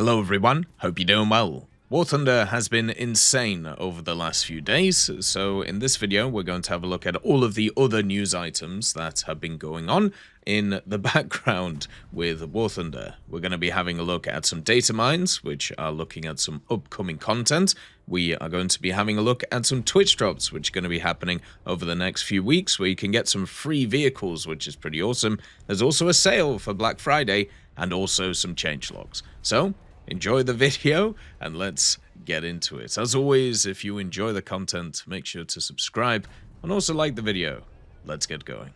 Hello everyone, hope you're doing well. War Thunder has been insane over the last few days, so in this video we're going to have a look at all of the other news items that have been going on in the background with War Thunder. We're going to be having a look at some data mines, which are looking at some upcoming content. We are going to be having a look at some Twitch drops, which are going to be happening over the next few weeks, where you can get some free vehicles, which is pretty awesome. There's also a sale for Black Friday, and also some changelogs. So, enjoy the video, and let's get into it. As always, if you enjoy the content, make sure to subscribe, and also like the video. Let's get going.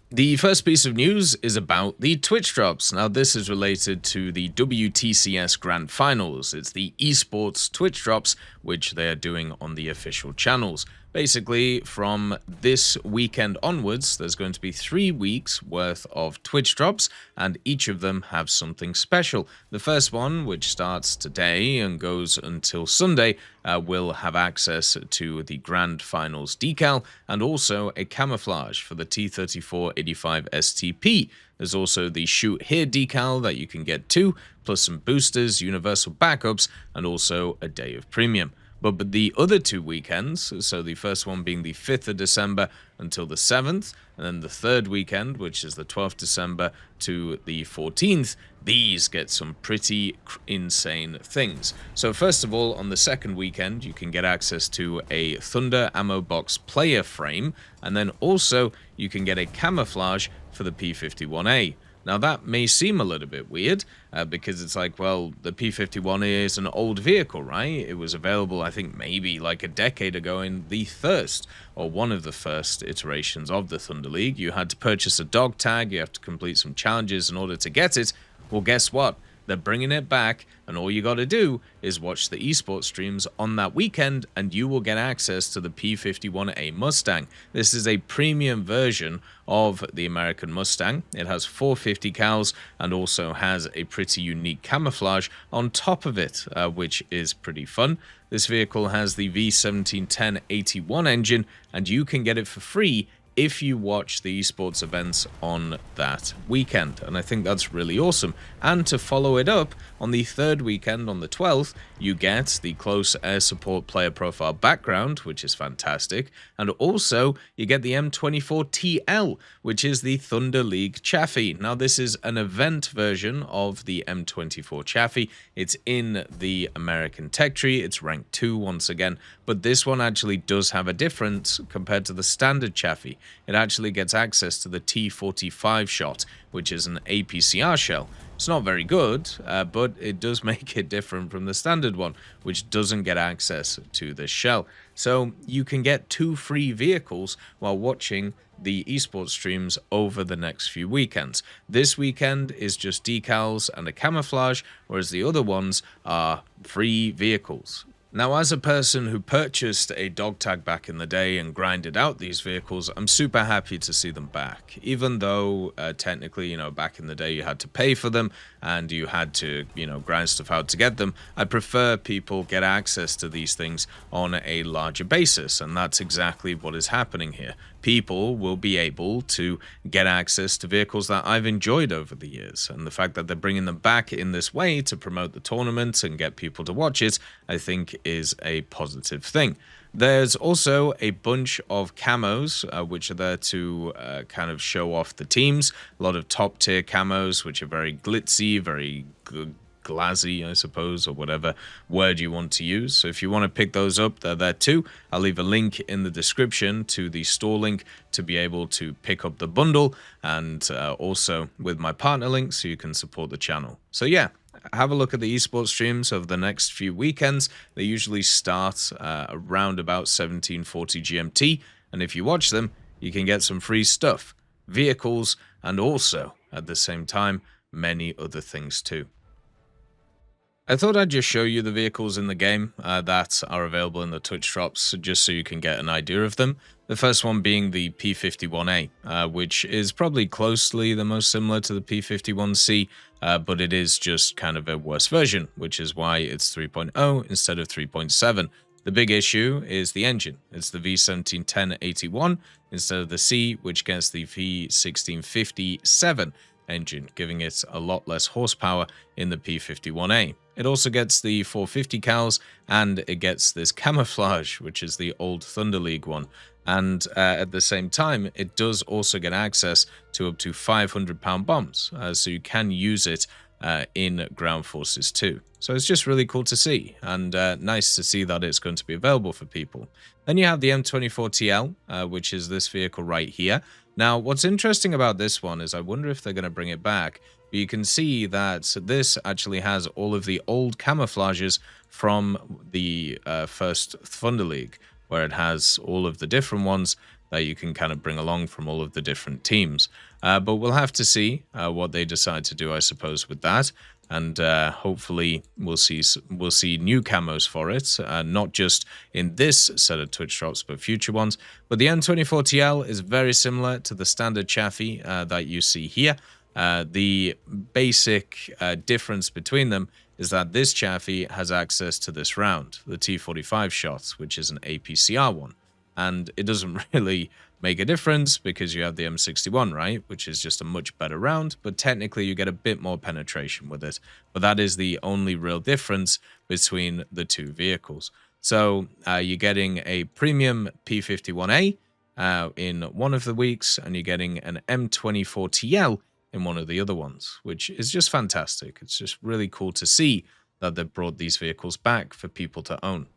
The first piece of news is about the Twitch drops. Now, this is related to the WTCS Grand Finals. It's the esports Twitch drops, which they are doing on the official channels. Basically, from this weekend onwards, there's going to be 3 weeks worth of Twitch drops, and each of them have something special. The first one, which starts today and goes until Sunday, will have access to the Grand Finals decal and also a camouflage for the T3485 STP. There's also the Shoot Here decal that you can get too, plus some boosters, universal backups, and also a day of premium. But the other 2 weekends, so the first one being the 5th of December until the 7th, and then the third weekend, which is the 12th December to the 14th, these get some pretty insane things. So first of all, on the second weekend, you can get access to a Thunder Ammo Box player frame, and then also you can get a camouflage for the P51A. Now, that may seem a little bit weird, because it's like, well, the P51 is an old vehicle, right? It was available, I think, maybe like a decade ago in the first, or one of the first iterations of the Thunder League. You had to purchase a dog tag, you have to complete some challenges in order to get it. Well, guess what? They're bringing it back, and all you got to do is watch the esports streams on that weekend, and you will get access to the P51A Mustang. This is a premium version of the American Mustang. It has 450 cals and also has a pretty unique camouflage on top of it, which is pretty fun. This vehicle has the V1710-81 engine, and you can get it for free if you watch the esports events on that weekend, and I think that's really awesome. And to follow it up, on the third weekend, on the 12th, you get the close air support player profile background, which is fantastic, and also you get the M24TL, which is the Thunder League Chaffee. Now, this is an event version of the M24 Chaffee. It's in the American tech tree. It's rank 2 once again, but this one actually does have a difference compared to the standard Chaffee. It actually gets access to the T45 shot, which is an APCR shell. It's not very good, but it does make it different from the standard one, which doesn't get access to this shell. So you can get 2 free vehicles while watching the esports streams over the next few weekends. This weekend is just decals and a camouflage, whereas the other ones are free vehicles. Now, as a person who purchased a dog tag back in the day and grinded out these vehicles, I'm super happy to see them back. Even though technically, back in the day you had to pay for them and you had to, grind stuff out to get them, I prefer people get access to these things on a larger basis, and that's exactly what is happening here. People will be able to get access to vehicles that I've enjoyed over the years, and the fact that they're bringing them back in this way to promote the tournament and get people to watch it, I think is a positive thing. There's also a bunch of camos, which are there to kind of show off the teams. A lot of top tier camos, which are very glitzy, very glazzy, I suppose, or whatever word you want to use. So if you want to pick those up, they're there too. I'll leave a link in the description to the store link to be able to pick up the bundle, and also with my partner link so you can support the channel. So yeah, have a look at the esports streams over the next few weekends. They usually start around about 1740 GMT, and if you watch them, you can get some free stuff, vehicles, and also, at the same time, many other things too. I thought I'd just show you the vehicles in the game that are available in the Twitch drops, just so you can get an idea of them. The first one being the P51A, which is probably closely the most similar to the P51C, but it is just kind of a worse version, which is why it's 3.0 instead of 3.7. The big issue is the engine. It's the V1710-81 instead of the C, which gets the V1650-7. engine, giving it a lot less horsepower in the P51A. It also gets the 450 cals, and it gets this Camouflage, which is the old Thunder League one. And at the same time, it does also get access to up to 500-pound bombs, so you can use it in ground forces too. So it's just really cool to see, and nice to see that it's going to be available for people. Then you have the M24TL, which is this vehicle right here. Now, what's interesting about this one is I wonder if they're going to bring it back. But you can see that this actually has all of the old camouflages from the first Thunder League, where it has all of the different ones that you can kind of bring along from all of the different teams. But we'll have to see what they decide to do, I suppose, with that. And hopefully we'll see new camos for it, not just in this set of Twitch drops, but future ones. But the M24TL is very similar to the standard Chaffee that you see here. The basic difference between them is that this Chaffee has access to this round, the T45 shots, which is an APCR one. And it doesn't really make a difference because you have the M61, right, which is just a much better round, but technically you get a bit more penetration with it. But that is the only real difference between the two vehicles. So you're getting a premium P51A in one of the weeks, and you're getting an M24TL in one of the other ones, which is just fantastic. It's just really cool to see that they've brought these vehicles back for people to own.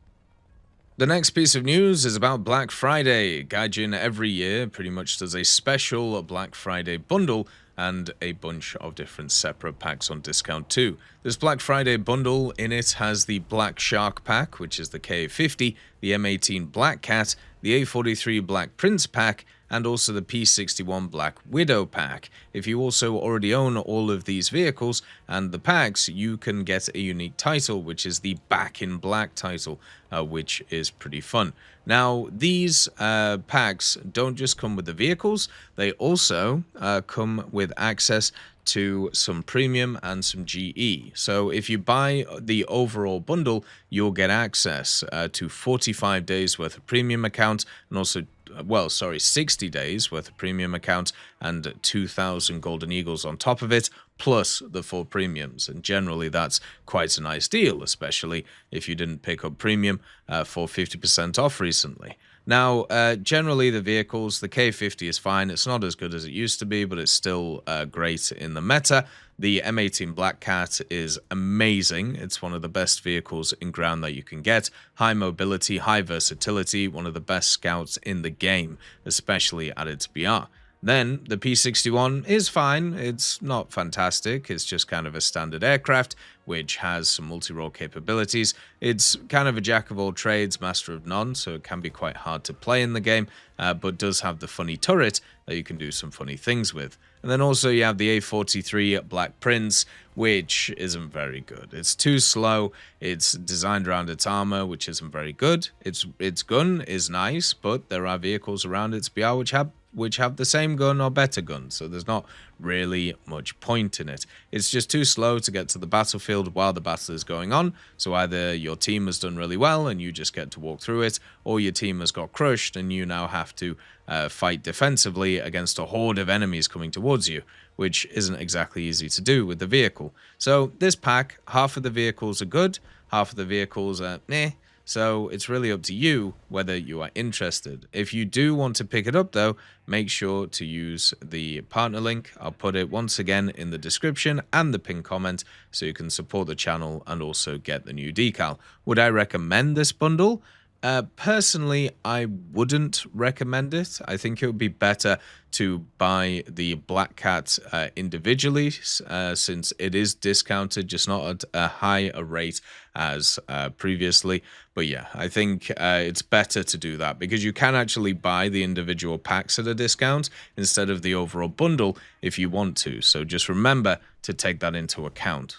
The next piece of news is about Black Friday. Gaijin every year pretty much does a special Black Friday bundle and a bunch of different separate packs on discount too. This Black Friday bundle in it has the Black Shark pack, which is the K50, the M18 Black Cat, the A43 Black Prince pack, and also the P61 Black Widow pack. If you also already own all of these vehicles and the packs, you can get a unique title, which is the Back in Black title, which is pretty fun. Now, these packs don't just come with the vehicles, they also come with access to some premium and some GE. So if you buy the overall bundle, you'll get access to 45 days worth of premium account, and also 60 days worth of premium account and 2,000 Golden Eagles on top of it, plus the 4 premiums. And generally that's quite a nice deal, especially if you didn't pick up premium for 50% off recently. Now, generally the vehicles, the K50 is fine. It's not as good as it used to be, but it's still great in the meta. The M18 Black Cat is amazing. It's one of the best vehicles in ground that you can get. High mobility, high versatility, one of the best scouts in the game, especially at its BR. Then the P61 is fine. It's not fantastic. It's just kind of a standard aircraft, which has some multi-role capabilities. It's kind of a jack of all trades, master of none, so it can be quite hard to play in the game, but does have the funny turret that you can do some funny things with. And then also you have the A43 Black Prince, which isn't very good. It's too slow. It's designed around its armor, which isn't very good. Its gun is nice, but there are vehicles around its BR which have the same gun or better gun, so there's not really much point in it. It's just too slow to get to the battlefield while the battle is going on, so either your team has done really well and you just get to walk through it, or your team has got crushed and you now have to fight defensively against a horde of enemies coming towards you, which isn't exactly easy to do with the vehicle. So this pack, half of the vehicles are good, half of the vehicles are meh. So it's really up to you whether you are interested. If you do want to pick it up though, make sure to use the partner link. I'll put it once again in the description and the pinned comment so you can support the channel and also get the new decal. Would I recommend this bundle? Personally, I wouldn't recommend it. I think it would be better to buy the Black Cat individually, since it is discounted, just not at a higher rate as previously. But yeah, I think it's better to do that because you can actually buy the individual packs at a discount instead of the overall bundle if you want to. So just remember to take that into account.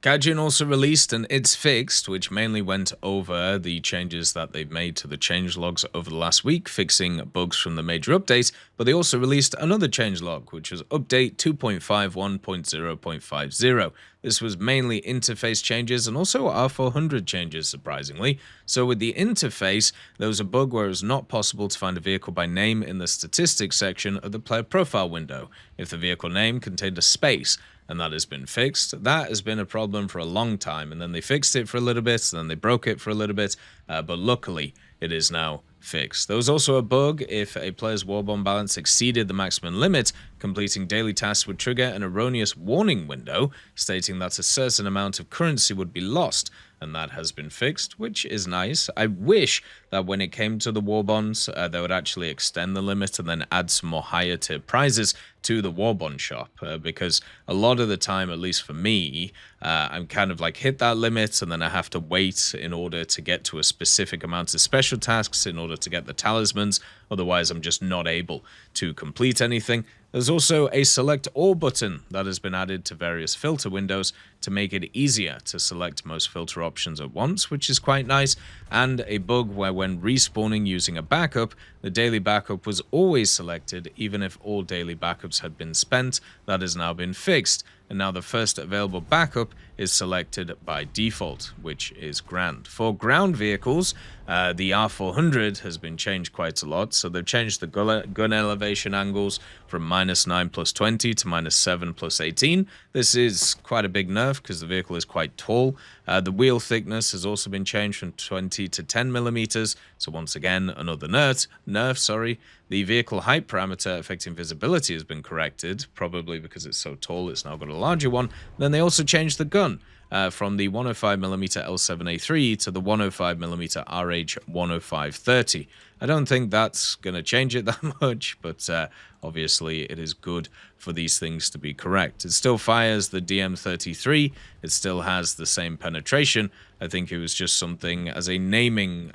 Gaijin also released an It's Fixed, which mainly went over the changes that they've made to the changelogs over the last week, fixing bugs from the major update, but they also released another changelog, which was update 2.51.0.50. This was mainly interface changes and also R400 changes, surprisingly. So with the interface, there was a bug where it was not possible to find a vehicle by name in the statistics section of the player profile window if the vehicle name contained a space. And that has been fixed. That has been a problem for a long time, and then they fixed it for a little bit, and then they broke it for a little bit, but luckily it is now fixed. There was also a bug if a player's warbond balance exceeded the maximum limit. Completing daily tasks would trigger an erroneous warning window stating that a certain amount of currency would be lost, and that has been fixed, which is nice. I wish that when it came to the war bonds, they would actually extend the limit and then add some more higher tier prizes to the war bond shop, because a lot of the time, at least for me, I'm kind of like hit that limit and then I have to wait in order to get to a specific amount of special tasks in order to get the talismans. Otherwise, I'm just not able to complete anything. There's also a select all button that has been added to various filter windows to make it easier to select most filter options at once, which is quite nice, and a bug where when respawning using a backup, the daily backup was always selected even if all daily backups had been spent. That has now been fixed, and now the first available backup is selected by default, which is grand. For ground vehicles, the R400 has been changed quite a lot, so they've changed the gun elevation angles from -9 + 20 to -7 + 18. This is quite a big nerf because the vehicle is quite tall. The wheel thickness has also been changed from 20 to 10 millimeters, so once again, another nerf. The vehicle height parameter affecting visibility has been corrected, probably because it's so tall it's now got a larger one. Then they also changed the gun from the 105mm L7A3 to the 105mm RH10530. I don't think that's going to change it that much, but obviously it is good for these things to be correct. It still fires the DM33, it still has the same penetration. I think it was just something as a naming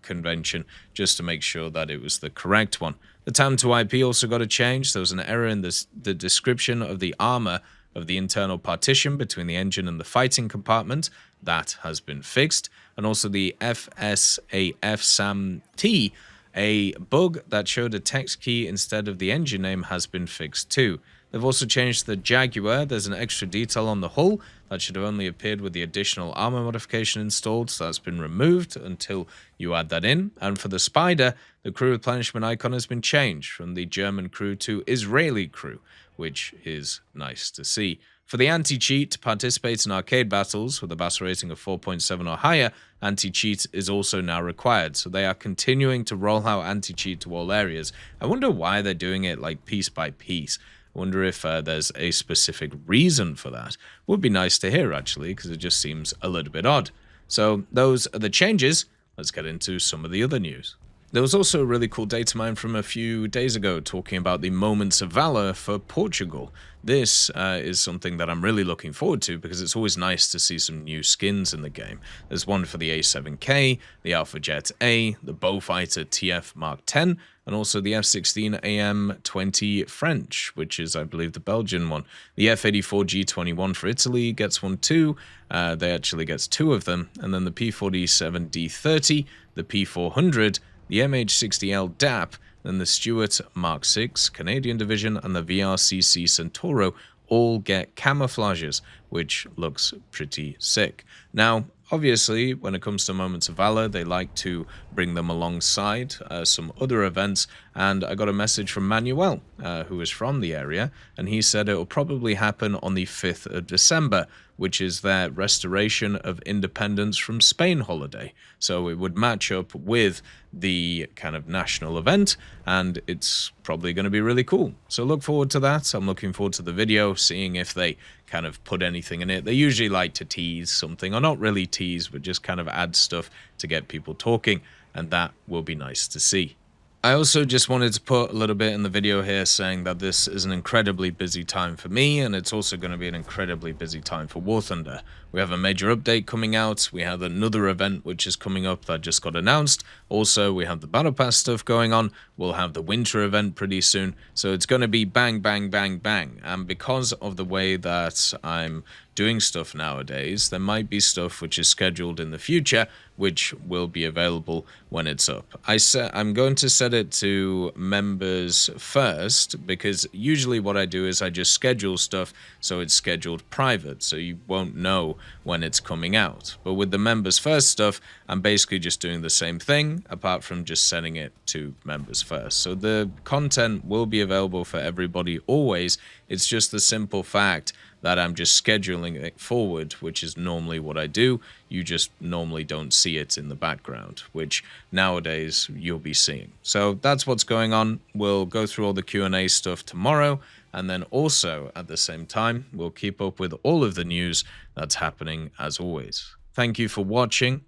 convention just to make sure that it was the correct one. The TAM to IP also got a change. There was an error in the description of the armor of the internal partition between the engine and the fighting compartment. That has been fixed. And also the FSAF SAMT, a bug that showed a text key instead of the engine name, has been fixed too. They've also changed the Jaguar. There's an extra detail on the hull that should have only appeared with the additional armor modification installed, so that's been removed until you add that in. And for the Spider, the crew replenishment icon has been changed from the German crew to Israeli crew, which is nice to see. For the anti-cheat, to participate in arcade battles with a battle rating of 4.7 or higher, anti-cheat is also now required. So they are continuing to roll out anti-cheat to all areas. I wonder why they're doing it like piece by piece. I wonder if there's a specific reason for that. Would be nice to hear, actually, because it just seems a little bit odd. So those are the changes. Let's get into some of the other news. There was also a really cool data mine from a few days ago talking about the Moments of Valor for Portugal. This is something that I'm really looking forward to because it's always nice to see some new skins in the game. There's one for the A7K, the Alpha Jet A, the Bowfighter TF Mark 10, and also the F-16 AM-20 French, which is, I believe, the Belgian one. The F-84 G21 for Italy gets one too. They actually gets two of them. And then the P-47 D30, the P-400, the MH-60L DAP, then the Stuart Mark 6 Canadian Division, and the VRCC Centauro all get camouflages, which looks pretty sick. Now, obviously, when it comes to Moments of Valor, they like to bring them alongside some other events, and I got a message from Manuel, who is from the area, and he said it will probably happen on the 5th of December, which is their Restoration of Independence from Spain holiday. So it would match up with the kind of national event, and it's probably going to be really cool. So look forward to that. I'm looking forward to the video, seeing if they kind of put anything in it. They usually like to tease something, or not really tease, but just kind of add stuff to get people talking, and that will be nice to see. I also just wanted to put a little bit in the video here saying that this is an incredibly busy time for me, and it's also going to be an incredibly busy time for War Thunder. We have a major update coming out, we have another event which is coming up that just got announced, also we have the Battle Pass stuff going on, we'll have the winter event pretty soon, so it's going to be bang, bang, bang, bang, and because of the way that I'm doing stuff nowadays. There might be stuff which is scheduled in the future, which will be available when it's up. I'm going to set it to members first, because usually what I do is I just schedule stuff so it's scheduled private, so you won't know when it's coming out. But with the members first stuff, I'm basically just doing the same thing, apart from just setting it to members first. So the content will be available for everybody always. It's just the simple fact that I'm just scheduling it forward, which is normally what I do. You just normally don't see it in the background, which nowadays you'll be seeing. So that's what's going on. We'll go through all the Q&A stuff tomorrow, and then also at the same time, we'll keep up with all of the news that's happening as always. Thank you for watching.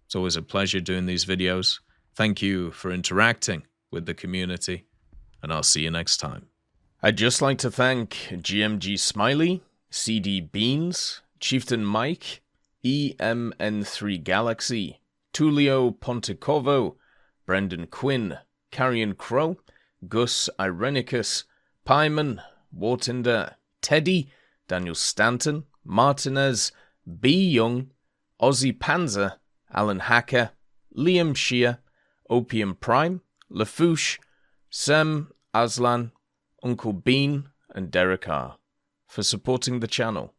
It's always a pleasure doing these videos. Thank you for interacting with the community, and I'll see you next time. I'd just like to thank GMG Smiley, CD Beans, Chieftain Mike, EMN3 Galaxy, Tulio Pontecovo, Brendan Quinn, Carrion Crow, Gus Irenicus, Pyman, Wartinder, Teddy, Daniel Stanton, Martinez, B. Young, Ozzy Panzer, Alan Hacker, Liam Shear, Opium Prime, Lafouche, Sem Aslan, Uncle Bean, and Derek R. for supporting the channel.